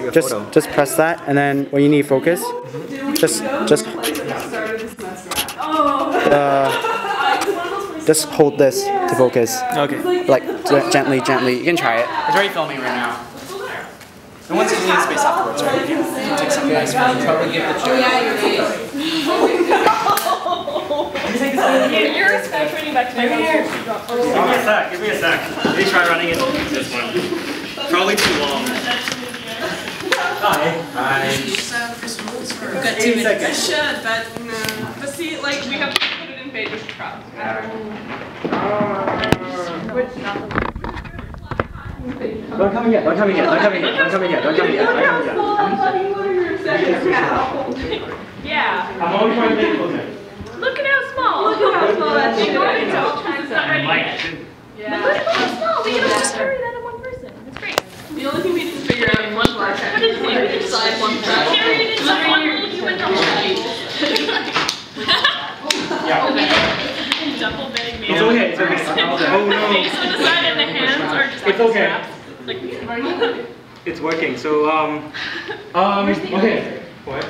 a photo. Just press that, and then when you need focus, just hold this to focus. Okay. Like gently. You can try it. It's already filming right now. And once you leave space afterwards, right? You can take some nice photos. Probably give the chair. You're spectating back to my house. Give me a sec. Let me try running it this one. Probably too long. Hi. Got 2 minutes. I should, but no. But see, like, we have to put it in pages to crowd. Don't come again. Yeah. I'm always trying to make it closer. Look at how small. Look at how small that thing is. It's not ready yet. Yeah. But look at how small. We can just carry that in one person. It's great. The only thing we didn't figure out in one part. What is it? We could decide one person. Carry it in one little human double bag. Double bag made It's okay. Oh no. Face to the side and the hands are just It's okay. Like, It's working. So okay. What?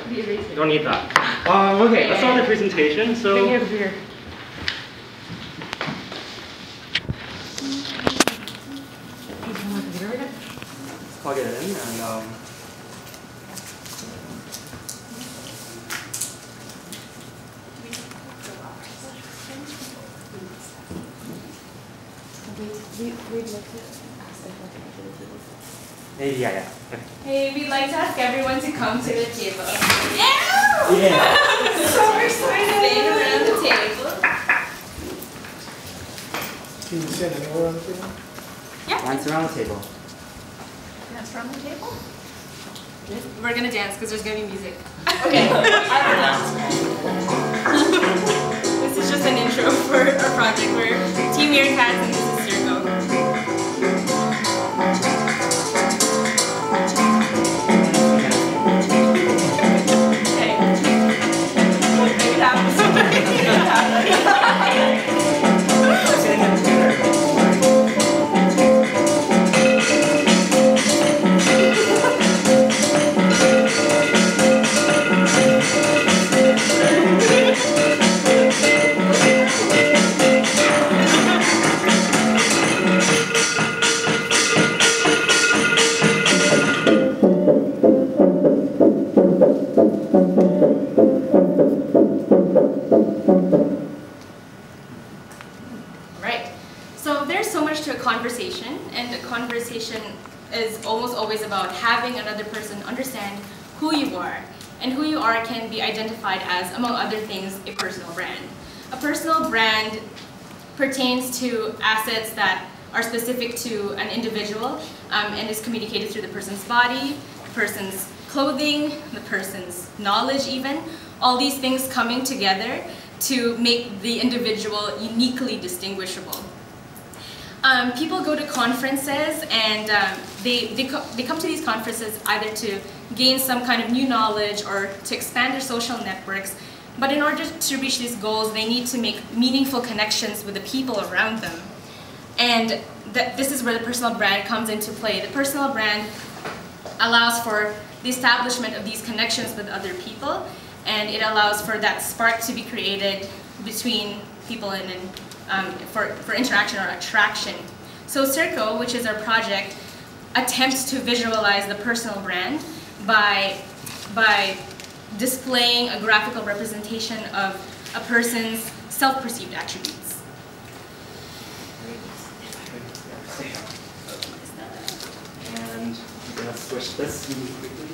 Don't need that. Okay, let's start the presentation. So plug it in and yeah. Hey, we'd like to ask everyone to come to the table. Yeah. So excited! Staying around the table. Can you stand anywhere on the table? Yeah. Dance around the table. Dance around the table? We're gonna dance because there's gonna be music. Okay. This is just an intro for our project. We're Team Meerkats and this is Circo. Conversation is almost always about having another person understand who you are, and who you are can be identified as, among other things, a personal brand. A personal brand pertains to assets that are specific to an individual and is communicated through the person's body, the person's clothing, the person's knowledge even, all these things coming together to make the individual uniquely distinguishable. People go to conferences and they come to these conferences either to gain some kind of new knowledge or to expand their social networks, but in order to reach these goals they need to make meaningful connections with the people around them. And this is where the personal brand comes into play. The personal brand allows for the establishment of these connections with other people, and it allows for that spark to be created between people and for interaction or attraction. So Circo, which is our project, attempts to visualize the personal brand by displaying a graphical representation of a person's self-perceived attributes. And we're going to switch this really quickly.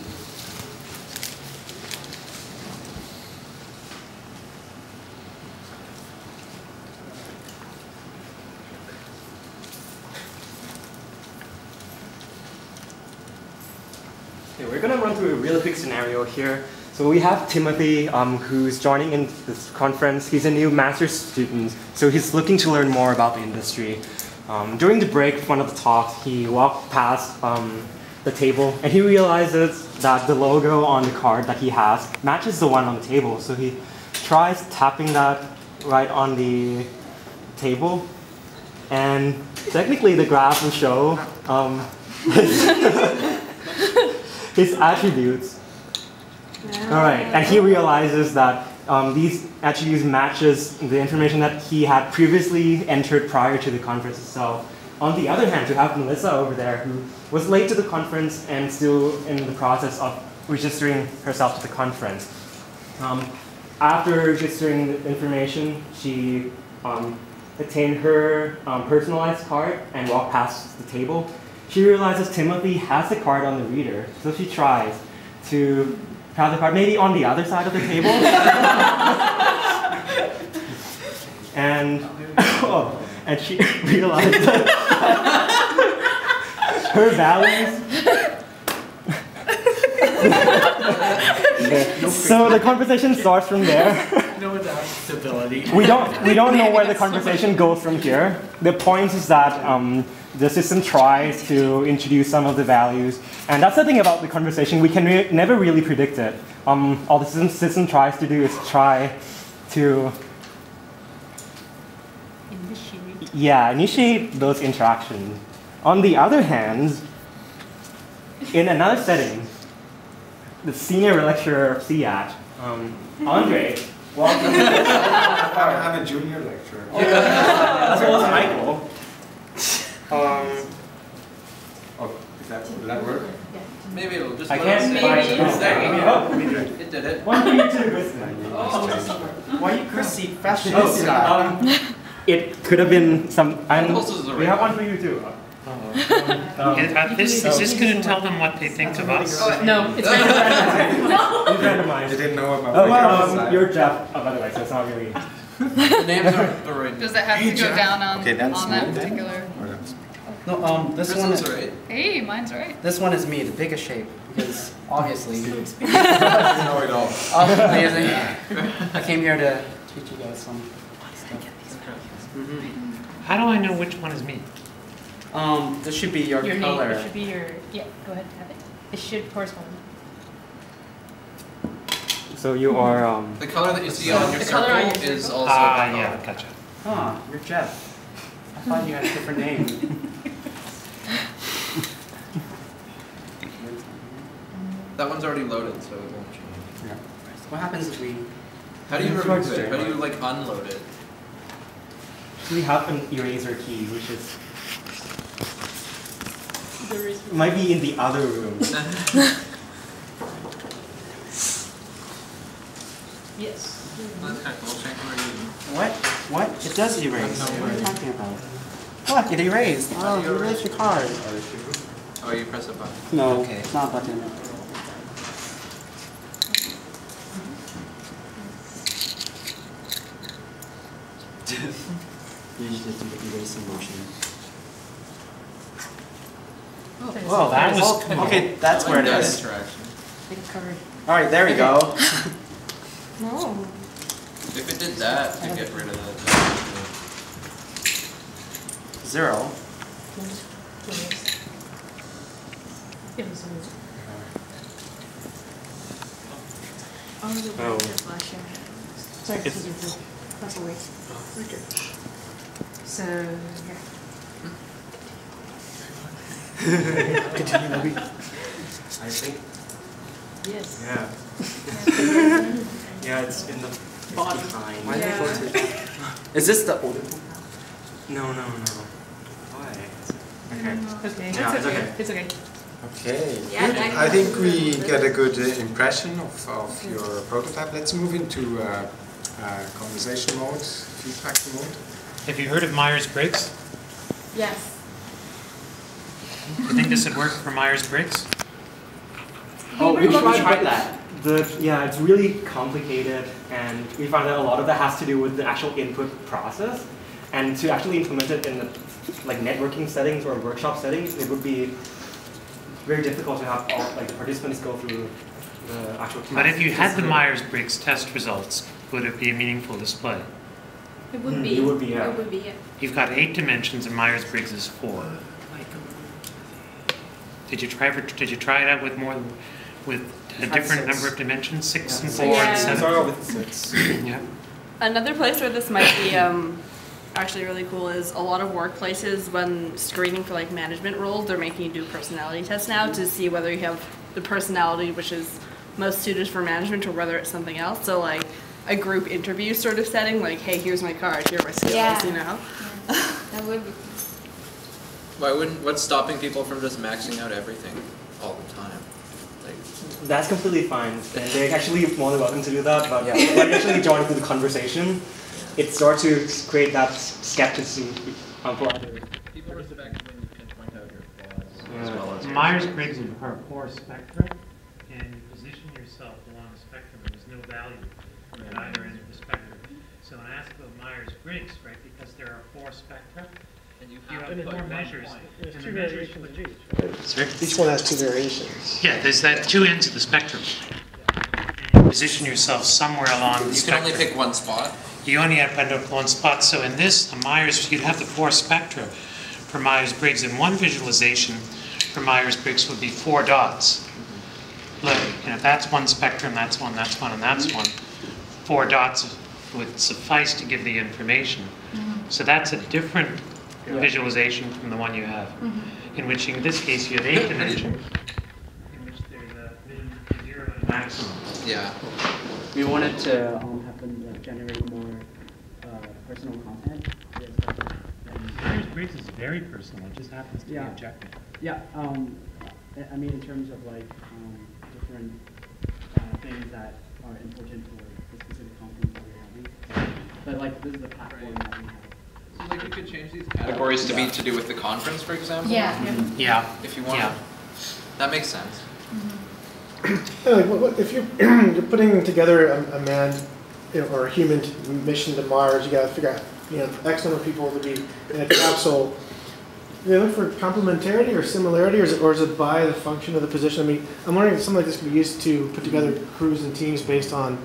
Okay, we're going to run through a really quick scenario here. So we have Timothy who's joining in this conference. He's a new master's student, so he's looking to learn more about the industry. During the break, one of the talks, he walked past the table and he realizes that the logo on the card that he has matches the one on the table. So he tries tapping that right on the table, and technically the graph will show his attributes. All right, and he realizes that these attributes matches the information that he had previously entered prior to the conference itself. On the other hand, you have Melissa over there who was late to the conference and still in the process of registering herself to the conference. After registering the information, she attained her personalized card and walked past the table. She realizes Timothy has the card on the reader, so she tries to have the card maybe on the other side of the table. And she realized that her values. So the conversation starts from there. No adaptability. We don't know where the conversation goes from here. The point is that the system tries to introduce some of the values, and that's the thing about the conversation. We can never really predict it. All the system tries to do is try to initiate those interactions. On the other hand, in another setting, the senior lecturer of CIAT, Andre, walked in. I'm a junior lecturer. As well as Michael. Will that work? Maybe it'll just I let us can't say find it. It did it. 1 for you, 2 Kristen. Why are you Chrissy? Fashion. It could have been some. We have 1 for you too. Is this going to tell them what they think of us? No, it's randomized. It's randomized. You didn't know about Oh, you're Jeff. Oh, by the way, so it's not really. The names aren't the right. Does it have to go down on, Okay, that's on that me then. particular? No, this one Kristen's is right. Hey, mine's right. this one is me, the biggest shape, because obviously. You know it all. Amazing. I came here to teach you guys some stuff. How do I know which one is me? This should be your Your color. name, it should be your, yeah, go ahead, have it. It should correspond. So you are. The color that you see on your The color on circle your is circle? also Ah, the color. yeah, gotcha. Huh, you're Jeff. I thought you had a different name. That one's already loaded, so it won't change. Yeah. What happens if we... How do you It's remove hard to it? How do say. you like unload it? We have an eraser key, which is. Might be in the other room. Yes. What? It does erase. What are you talking about? Look, it erased. Oh, you erased your card. Oh, you press a button. No, Okay. it's not a button. You just do the erasing motion. Well, that was cool. Okay, that's where it that is. interaction. They covered. All right, there we go. No. If it did that to get rid of the 0. It was weird. Oh. Sorry, this is that's a waste. So, here. I think. Yes. Yeah. Yeah, it's in the Bottom. behind. Why did they go to... Is this the older one? No. Why? Okay. Okay. Yeah, it's okay. It's okay. Okay. Yeah, Good. I- I think we get a good impression of your prototype. Let's move into conversation mode, feedback mode. Have you heard of Myers-Briggs? Yes. Do you think this would work for Myers-Briggs? Oh, we tried that. Yeah, it's really complicated, and we found that a lot of that has to do with the actual input process. And to actually implement it in the, like networking settings or workshop settings, it would be very difficult to have all the participants go through the actual. But if you had the Myers-Briggs test results, would it be a meaningful display? It would be. It would be, yeah. It would be, yeah. You've got 8 dimensions and Myers-Briggs is 4. Did you try it out with more with a different number of dimensions, 6 and 4 Yeah. and 7? Sorry, with 6. Yeah. Another place where this might be actually really cool is a lot of workplaces when screening for like management roles, they're making you do personality tests now to see whether you have the personality which is most suited for management or whether it's something else. So like a group interview sort of setting, like, hey, here's my card, here are my skills, Yeah. you know? That would be. What's stopping people from just maxing out everything all the time? Like, That's completely fine. And they're actually more than welcome to do that, but when you actually join into the conversation, it starts to create that skepticism for others. people respect when you can point out your flaws as well as Myers-Briggs are 4 spectra, and you position yourself along the spectrum. There's no value at either end of the spectrum. So when I ask about Myers-Briggs, right, because there are 4 spectra, and you you have have to put 4 one measures. point. And There's the 2 measures variations would- of each. Sorry? Each one has 2 variations. Yeah, there's that 2 ends of the spectrum. And you position yourself somewhere along the You can spectrum. only pick one spot. You only have to end up one spot. So in this, a Myers, you'd have the 4 spectra for Myers-Briggs. And one visualization for Myers-Briggs would be 4 dots. Look, that's one spectrum, that's one, and that's one. 4 dots would suffice to give the information. So that's a different visualization from the one you have, in which in this case you have 8 dimensions, in which there's a minimum, 0, and a maximum. Yeah. We wanted to have them generate more personal content. Myers-Briggs is very personal, it just happens to be Yeah. objective. Yeah, I mean in terms of like different things that are important for the specific content that we're having. But like this is the platform that we have. So like you could change these categories to be to do with the conference, for example? Yeah. Yeah. If you want. Yeah. That makes sense. Yeah, like, if you're putting together a manned or a human mission to Mars, you got to figure out X number of people to be in a capsule. Do they look for complementarity or similarity, or is it by the function of the position? I mean, I'm wondering if something like this could be used to put together crews and teams based on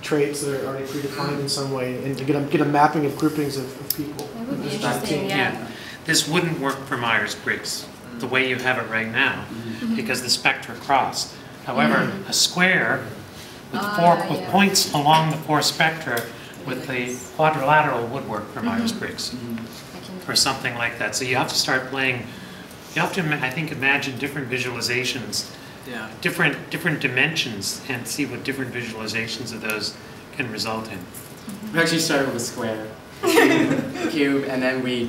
traits that are already predefined in some way, and to get a mapping of groupings of people. That would be Just interesting, yeah. This wouldn't work for Myers-Briggs the way you have it right now, because the spectra cross. However, a square with with points along the 4 spectra with the quadrilateral would work for Myers-Briggs, or something like that. So you have to start playing. You have to, I think, imagine different visualizations, Yeah. different dimensions, and see what different visualizations of those can result in. We actually started with a square, a cube, and then we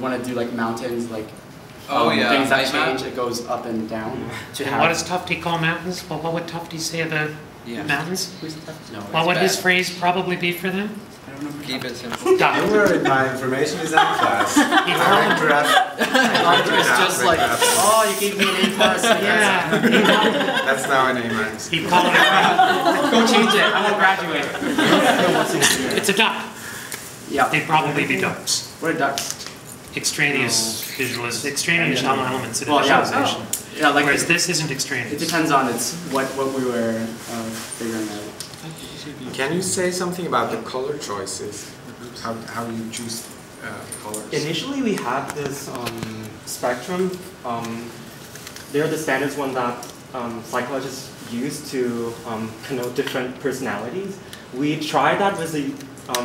want to do like mountains, like things that change. It goes up and down. And what does Tufty call mountains? Well, what would Tufty say about mountains? No, What would his phrase probably be for them? I don't know. Keep it simple. Don't worry, my information is out class. It's just like, oh, you gave me an A+. Yeah. That's now an A-. He'd call it Go change it. I won't graduate. it's a duck. Yeah. They'd probably be ducks. What are ducks? Extraneous extraneous elements in a Well, yeah. visualization. Yeah, like Whereas this isn't it extraneous. depends on what we were figuring out. Can you say something about the color choices? How you choose colors? Initially, we had this spectrum. They're the standards one that psychologists use to connote different personalities. We tried that with the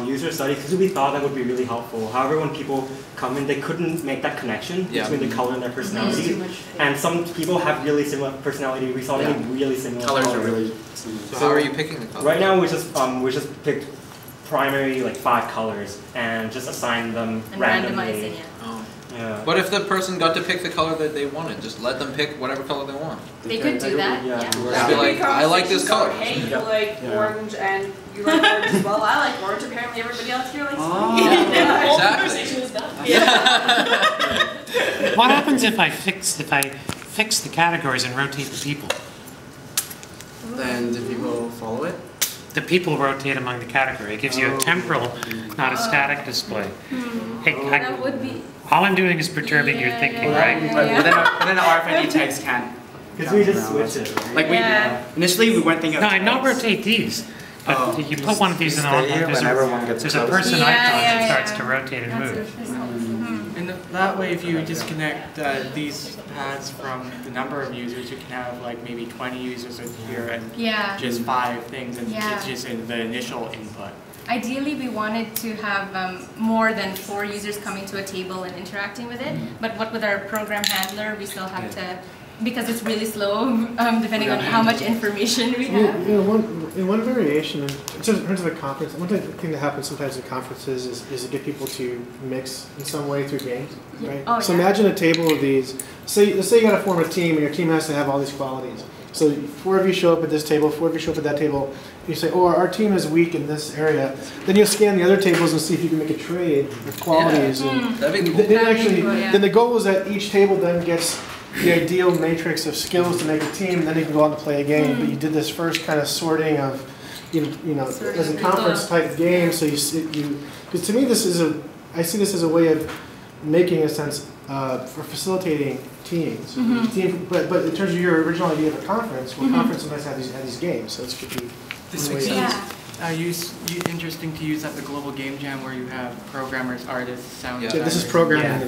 user studies because we thought that would be really helpful. However, when people come in, they couldn't make that connection between the color and their personality. And some people have really similar personality. We saw them really similar Colors are really similar. So how are you picking the colors? Right now, we just picked primary 5 colors and just assigned them And randomly. randomizing it. Oh. Yeah. What if the person got to pick the color that they wanted? Just let them pick whatever color they want. They could do that, Yeah. yeah. Just be like, I like this color. Hey, you like orange and you like orange as well. I like orange. Apparently everybody else here likes Oh. And the whole Exactly. conversation is done. What happens if I fix the categories and rotate the people? Then do people follow it? The people rotate among the category. It gives you a temporal, not a static display. Hey, That would be. all I'm doing is perturbing your thinking, right? But then the RFID tags can't. Because we just bounce switch around. it. Like initially we weren't thinking of No, not tags. rotate these. But you put one of these in the Stay here there's whenever a, one gets there's a close. person Yeah, icon yeah, that starts yeah. to rotate and That's move. interesting. And that way, if you disconnect these pads from the number of users, you can have like maybe 20 users in here and Yeah. just 5 things, and Yeah. it's just in the initial input. Ideally, we wanted to have more than 4 users coming to a table and interacting with it. But what with our program handler, we still have to because it's really slow, depending on how much information we have. One variation in terms of a conference, one thing that happens sometimes at conferences is to get people to mix in some way through games, right? Oh, so yeah. imagine a table of these. Let's say you got to form a team, and your team has to have all these qualities. So 4 of you show up at this table, 4 of you show up at that table. You say, oh, our team is weak in this area. Then you'll scan the other tables and see if you can make a trade with qualities. Yeah. And That'd be cool. Then the goal is that each table then gets the ideal matrix of skills to make a team. Then you can go out and play a game. But you did this first kind of sorting of, as a conference type game. So because to me I see this as a way of making a sense for facilitating teams. But in terms of your original idea of a conference, conference sometimes have these games. So this could be. This makes sense. Interesting to use at the Global Game Jam where you have programmers, artists, sound designers. This is programming.